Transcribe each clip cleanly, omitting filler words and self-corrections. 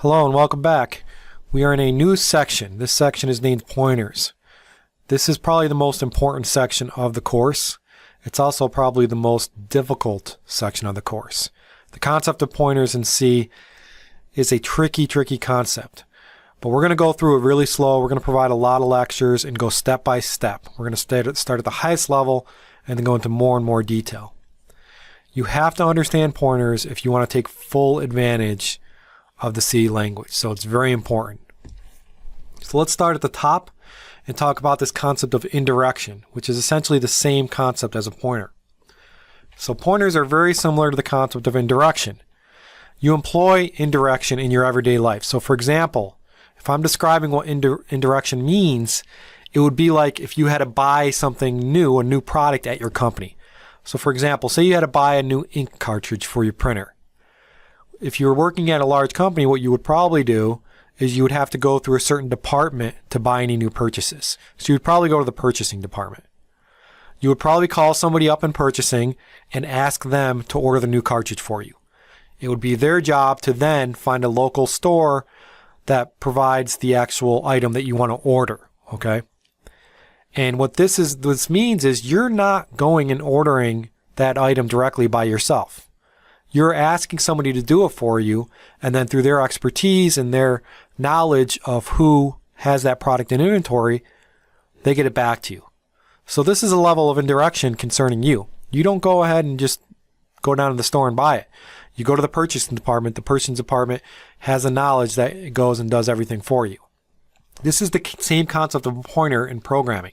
Hello and welcome back. We are in a new section. This section is named Pointers. This is probably the most important section of the course. It's also probably the most difficult section of the course. The concept of pointers in C is a tricky concept. But we're going to go through it really slow. We're going to provide a lot of lectures and go step by step. We're going to start at the highest level and then go into more and more detail. You have to understand pointers if you want to take full advantage of the C language. So it's very important. So let's start at the top and talk about this concept of indirection, which is essentially the same concept as a pointer. So pointers are very similar to the concept of indirection. You employ indirection in your everyday life. So for example, if I'm describing what indirection means, it would be like if you had to buy something new, a new product at your company. So for example, say you had to buy a new ink cartridge for your printer. If you were working at a large company, what you would probably do is you would have to go through a certain department to buy any new purchases. So you would probably go to the purchasing department. You would probably call somebody up in purchasing and ask them to order the new cartridge for you. It would be their job to then find a local store that provides the actual item that you want to order, okay? And what this means is you're not going and ordering that item directly by yourself. You're asking somebody to do it for you, and then through their expertise and their knowledge of who has that product in inventory, they get it back to you. So this is a level of indirection concerning you. You don't go ahead and just go down to the store and buy it. You go to the purchasing department. The purchasing department has the knowledge that it goes and does everything for you. This is the same concept of a pointer in programming.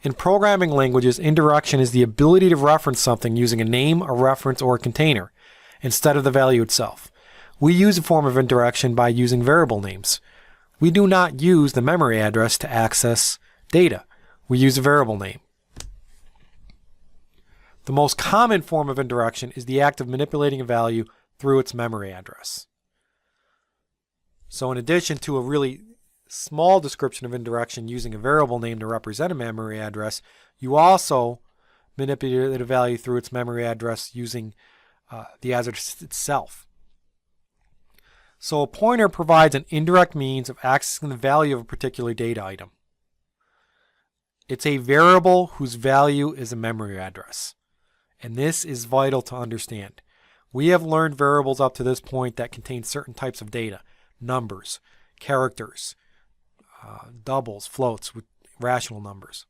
In programming languages, indirection is the ability to reference something using a name, a reference, or a container instead of the value itself. We use a form of indirection by using variable names. We do not use the memory address to access data. We use a variable name. The most common form of indirection is the act of manipulating a value through its memory address. So in addition to a really small description of indirection using a variable name to represent a memory address, you also manipulate a value through its memory address using the address itself. So a pointer provides an indirect means of accessing the value of a particular data item. It's a variable whose value is a memory address. And this is vital to understand. We have learned variables up to this point that contain certain types of data: numbers, characters, doubles, floats with rational numbers.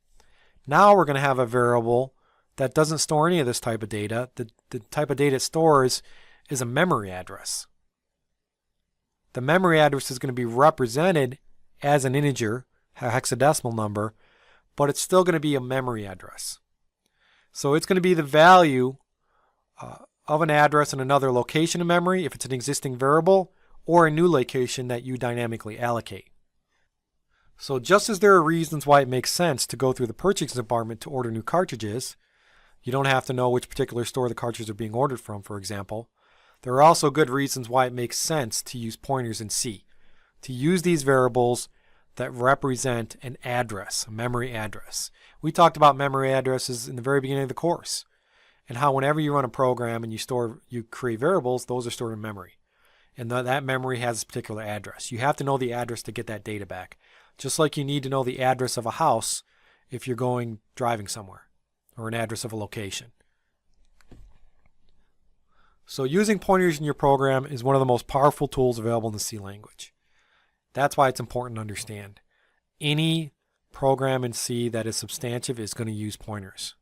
Now we're going to have a variable that doesn't store any of this type of data. The type of data it stores is a memory address. The memory address is going to be represented as an integer, a hexadecimal number, but it's still going to be a memory address. So it's going to be the value of an address in another location in memory if it's an existing variable, or a new location that you dynamically allocate. So just as there are reasons why it makes sense to go through the purchasing department to order new cartridges, you don't have to know which particular store the cartridges are being ordered from, for example. There are also good reasons why it makes sense to use pointers in C, to use these variables that represent an address, a memory address. We talked about memory addresses in the very beginning of the course, and how whenever you run a program and you create variables, those are stored in memory. And that memory has a particular address. You have to know the address to get that data back. Just like you need to know the address of a house if you're driving somewhere, or an address of a location. So using pointers in your program is one of the most powerful tools available in the C language. That's why it's important to understand. Any program in C that is substantive is going to use pointers.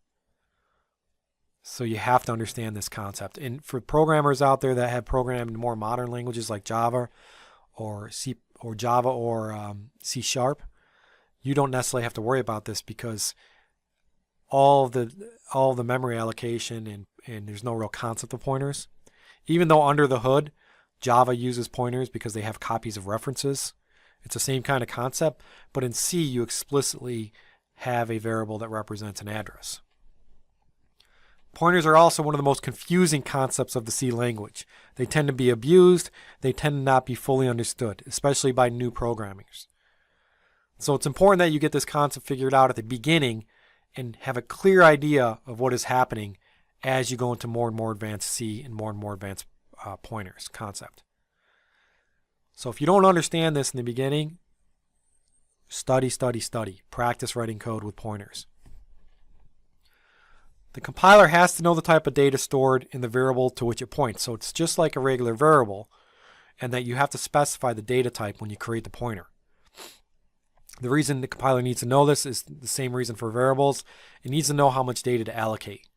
So you have to understand this concept. And for programmers out there that have programmed in more modern languages like Java or C Sharp, you don't necessarily have to worry about this because all the memory allocation and there's no real concept of pointers. Even though under the hood, Java uses pointers because they have copies of references. It's the same kind of concept, but in C you explicitly have a variable that represents an address. Pointers are also one of the most confusing concepts of the C language. They tend to be abused. They tend to not be fully understood, especially by new programmers. So it's important that you get this concept figured out at the beginning and have a clear idea of what is happening as you go into more and more advanced C and more advanced pointers concept. So if you don't understand this in the beginning, study, study, study. Practice writing code with pointers. The compiler has to know the type of data stored in the variable to which it points. So it's just like a regular variable, and that you have to specify the data type when you create the pointer. The reason the compiler needs to know this is the same reason for variables. It needs to know how much data to allocate,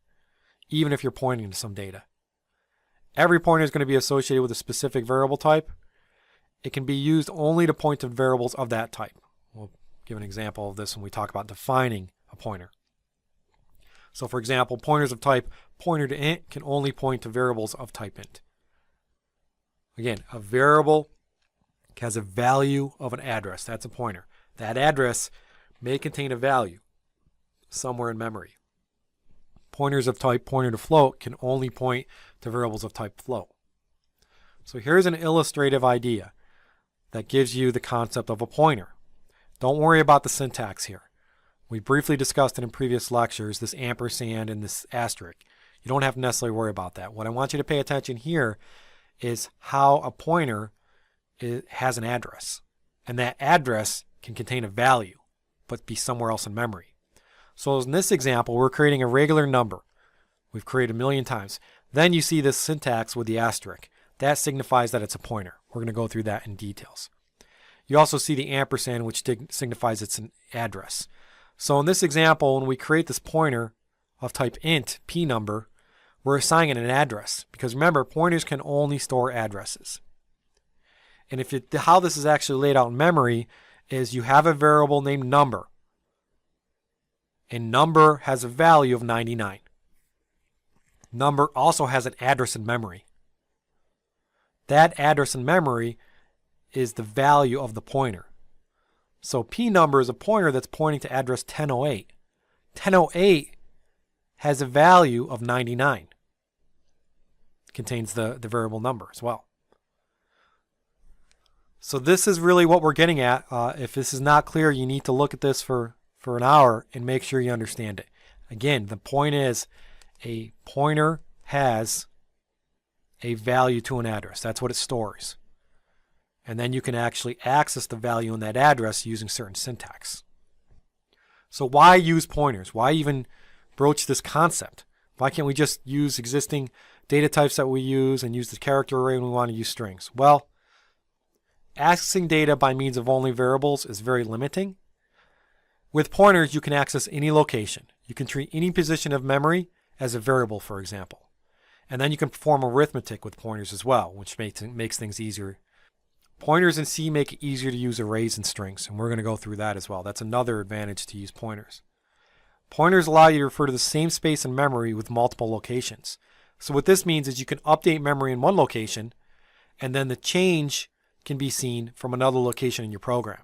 even if you're pointing to some data. Every pointer is going to be associated with a specific variable type. It can be used only to point to variables of that type. We'll give an example of this when we talk about defining a pointer. So for example, pointers of type pointer to int can only point to variables of type int. Again, a variable has a value of an address. That's a pointer. That address may contain a value somewhere in memory. Pointers of type pointer to float can only point to variables of type float. So here's an illustrative idea that gives you the concept of a pointer. Don't worry about the syntax here. We briefly discussed it in previous lectures, this ampersand and this asterisk. You don't have to necessarily worry about that. What I want you to pay attention here is how a pointer has an address. And that address can contain a value, but be somewhere else in memory. So in this example, we're creating a regular number. We've created 1,000,000 times. Then you see this syntax with the asterisk. That signifies that it's a pointer. We're going to go through that in details. You also see the ampersand, which signifies it's an address. So in this example, when we create this pointer of type int, p number, we're assigning an address. Because remember, pointers can only store addresses. And how this is actually laid out in memory is you have a variable named number. And number has a value of 99. Number also has an address in memory. That address in memory is the value of the pointer. So p number is a pointer that's pointing to address 1008. 1008 has a value of 99. It contains the variable number as well. So this is really what we're getting at. If this is not clear, you need to look at this for an hour and make sure you understand it. Again, the point is a pointer has a value to an address. That's what it stores. And then you can actually access the value in that address using certain syntax. So why use pointers? Why even broach this concept? Why can't we just use existing data types that we use and use the character array when we want to use strings? Well, accessing data by means of only variables is very limiting. With pointers, you can access any location. You can treat any position of memory as a variable, for example. And then you can perform arithmetic with pointers as well, which makes things easier. Pointers in C make it easier to use arrays and strings, and we're going to go through that as well. That's another advantage to use pointers. Pointers allow you to refer to the same space in memory with multiple locations. So what this means is you can update memory in one location, and then the change can be seen from another location in your program.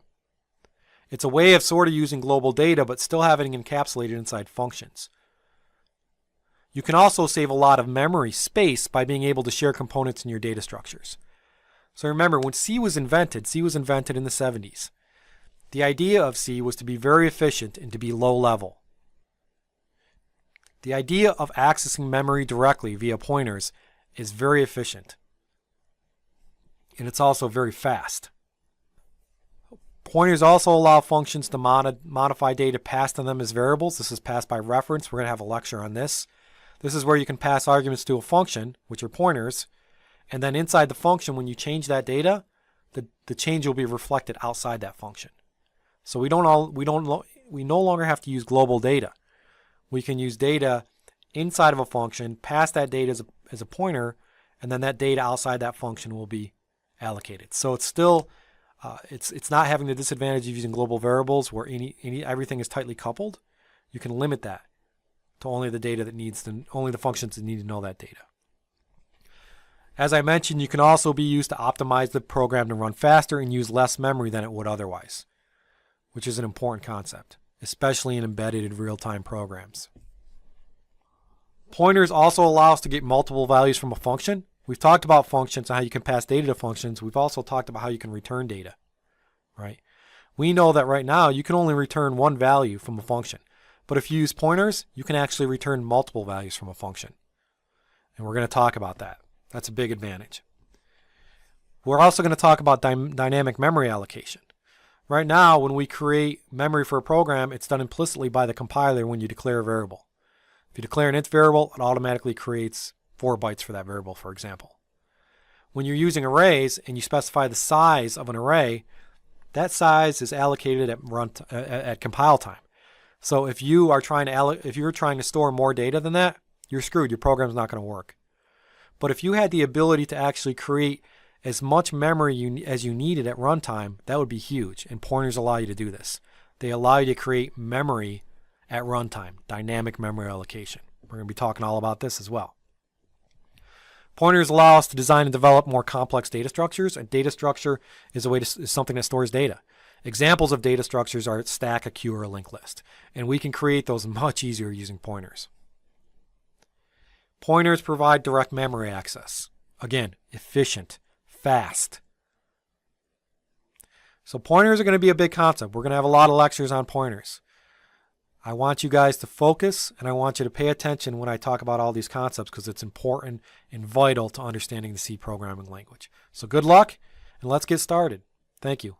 It's a way of sort of using global data, but still having it encapsulated inside functions. You can also save a lot of memory space by being able to share components in your data structures. So remember, when C was invented in the 70s. The idea of C was to be very efficient and to be low level. The idea of accessing memory directly via pointers is very efficient. And it's also very fast. Pointers also allow functions to modify data passed to them as variables. This is passed by reference. We're going to have a lecture on this. This is where you can pass arguments to a function, which are pointers, and then inside the function, when you change that data, the change will be reflected outside that function. So we no longer have to use global data. We can use data inside of a function, pass that data as a pointer, and then that data outside that function will be allocated. So it's still it's not having the disadvantage of using global variables where everything is tightly coupled. You can limit that to only the functions that need to know that data. As I mentioned, you can also be used to optimize the program to run faster and use less memory than it would otherwise, which is an important concept, especially in embedded real-time programs. Pointers also allow us to get multiple values from a function. We've talked about functions and how you can pass data to functions. We've also talked about how you can return data, right? We know that right now you can only return one value from a function. But if you use pointers, you can actually return multiple values from a function. And we're going to talk about that. That's a big advantage. We're also going to talk about dynamic memory allocation. Right now, when we create memory for a program, it's done implicitly by the compiler when you declare a variable. If you declare an int variable, it automatically creates 4 bytes for that variable, for example. When you're using arrays and you specify the size of an array, that size is allocated at compile time. So if you're trying to store more data than that, you're screwed. Your program's not going to work. But if you had the ability to actually create as much memory as you needed at runtime, that would be huge. And pointers allow you to do this. They allow you to create memory at runtime, dynamic memory allocation. We're going to be talking all about this as well. Pointers allow us to design and develop more complex data structures. A data structure is something that stores data. Examples of data structures are a stack, a queue, or a linked list. And we can create those much easier using pointers. Pointers provide direct memory access. Again, efficient, fast. So pointers are going to be a big concept. We're going to have a lot of lectures on pointers. I want you guys to focus, and I want you to pay attention when I talk about all these concepts because it's important and vital to understanding the C programming language. So good luck, and let's get started. Thank you.